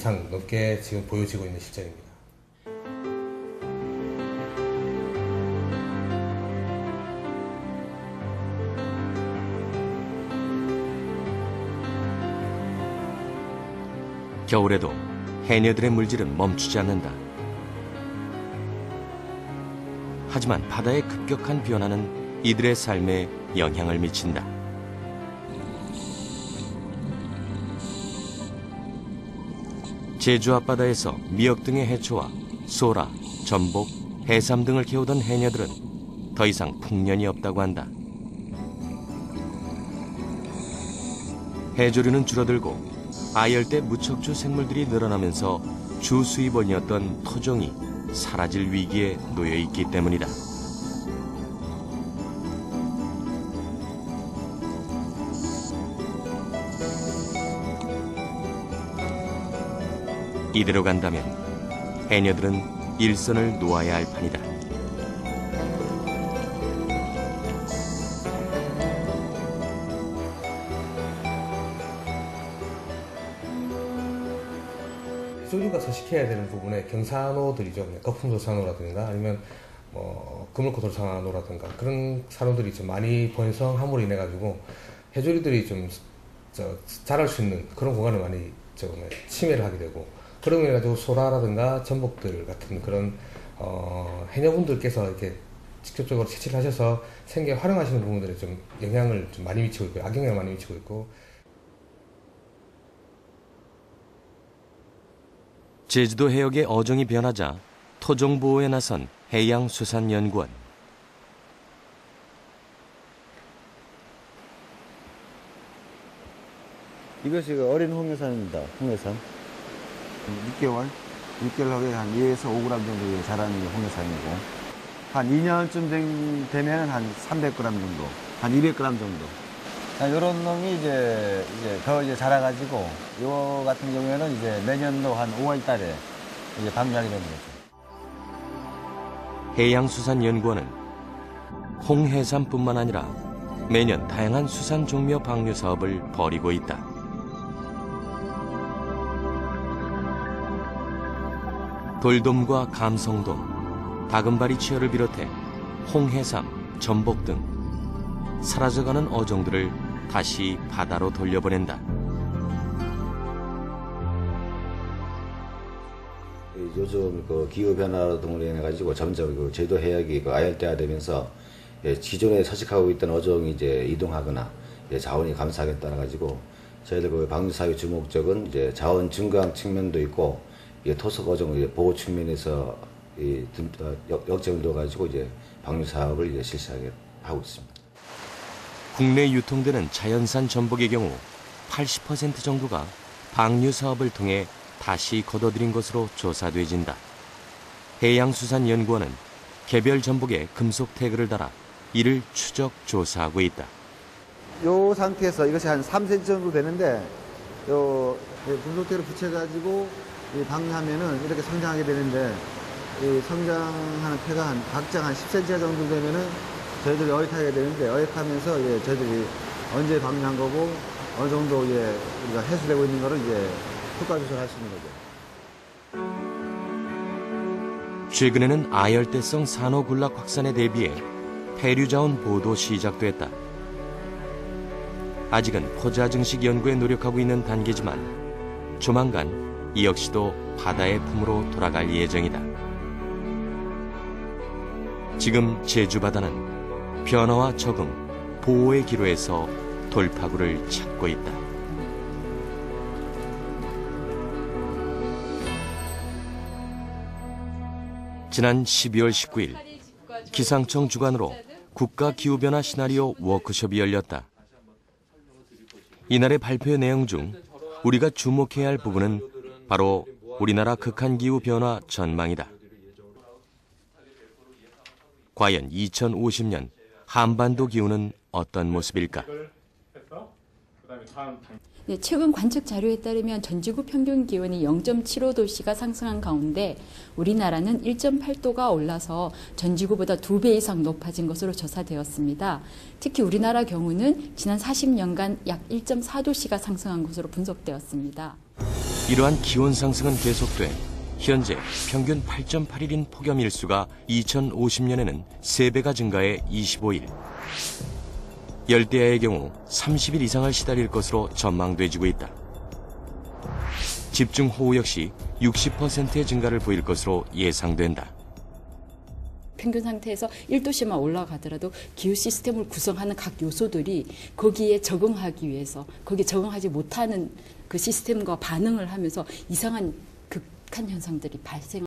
이상 넘게 지금 보여지고 있는 실정입니다. 겨울에도 해녀들의 물질은 멈추지 않는다. 하지만 바다의 급격한 변화는 이들의 삶에 영향을 미친다. 제주 앞바다에서 미역 등의 해초와 소라, 전복, 해삼 등을 캐오던 해녀들은 더 이상 풍년이 없다고 한다. 해조류는 줄어들고 아열대 무척주 생물들이 늘어나면서 주 수입원이었던 토종이 사라질 위기에 놓여 있기 때문이다. 이대로 간다면 해녀들은 일선을 놓아야 할 판이다. 해조류가 서식해야 되는 부분에 경산호들이죠. 거품도산호라든가 아니면 그물코돌산호라든가 그런 산호들이 좀 많이 번성함으로 인해 가지고 해조류들이 좀 자랄 수 있는 그런 공간을 많이 침해를 하게 되고, 그러고 인해 가지고 소라라든가 전복들 같은 그런 해녀분들께서 이렇게 직접적으로 채취를 하셔서 생계 활용하시는 부분들에 좀 영향을 좀 많이 미치고 있고, 악영향을 많이 미치고 있고. 제주도 해역의 어종이 변하자 토종 보호에 나선 해양수산연구원. 이것이 어린 홍해삼입니다. 홍해삼. 6개월 하게 한 2에서 5g 정도 자라는 홍해삼이고, 한 2년쯤 되면 한 300g 정도, 한 200g 정도. 이런 놈이 이제 더 자라가지고, 요 같은 경우에는 이제 내년도 한 5월 달에 이제 방류하게 되는 거죠. 해양수산연구원은 홍해삼뿐만 아니라 매년 다양한 수산 종묘 방류 사업을 벌이고 있다. 돌돔과 감성돔, 다금바리 치어를 비롯해 홍해삼, 전복 등 사라져가는 어종들을 다시 바다로 돌려보낸다. 요즘 기후변화 등으로 인해 가지고 점점 제주도 해역이 아열대화되면서 기존에 서식하고 있던 어종이 이제 이동하거나 자원이 감소하게 따라 가지고 저희들 방류 사업의 주목적은 이제 자원 증강 측면도 있고 토속 어종 보호 측면에서 역점을 둬 가지고 이제 방류 사업을 이제 실시하게 하고 있습니다. 국내 유통되는 자연산 전복의 경우 80% 정도가 방류 사업을 통해 다시 걷어들인 것으로 조사돼진다. 해양수산연구원은 개별 전복에 금속 태그를 달아 이를 추적 조사하고 있다. 이 상태에서 이것이 한 3cm 정도 되는데 요 금속 태그를 붙여가지고 방류하면은 이렇게 성장하게 되는데, 이 성장하는 태가 각장 한 10cm 정도 되면은 저희들이 어획하게 되는데, 어획하면서 저희들이 언제 방류한 거고 어느 정도 우리가 해수되고 있는 거를 효과 조사할 수 있는 거죠. 최근에는 아열대성 산호 군락 확산에 대비해 폐류 자원 보호도 시작됐다. 아직은 포자 증식 연구에 노력하고 있는 단계지만 조만간 이 역시도 바다의 품으로 돌아갈 예정이다. 지금 제주 바다는 변화와 적응, 보호의 기로에서 돌파구를 찾고 있다. 지난 12월 19일 기상청 주관으로 국가기후변화 시나리오 워크숍이 열렸다. 이날의 발표 내용 중 우리가 주목해야 할 부분은 바로 우리나라 극한기후 변화 전망이다. 과연 2050년 한반도 기후는 어떤 모습일까? 네, 최근 관측 자료에 따르면 전지구 평균 기온이 0.75도씨가 상승한 가운데 우리나라는 1.8도가 올라서 전지구보다 2배 이상 높아진 것으로 조사되었습니다. 특히 우리나라 경우는 지난 40년간 약 1.4도씨가 상승한 것으로 분석되었습니다. 이러한 기온 상승은 계속돼 현재 평균 8.8일인 폭염 일수가 2050년에는 3배가 증가해 25일. 열대야의 경우 30일 이상을 시달릴 것으로 전망돼지고 있다. 집중호우 역시 60%의 증가를 보일 것으로 예상된다. 평균 상태에서 1도씨만 올라가더라도 기후 시스템을 구성하는 각 요소들이 거기에 적응하기 위해서 거기에 적응하지 못하는 그 시스템과 반응을 하면서 이상한 극한 현상들이 발생.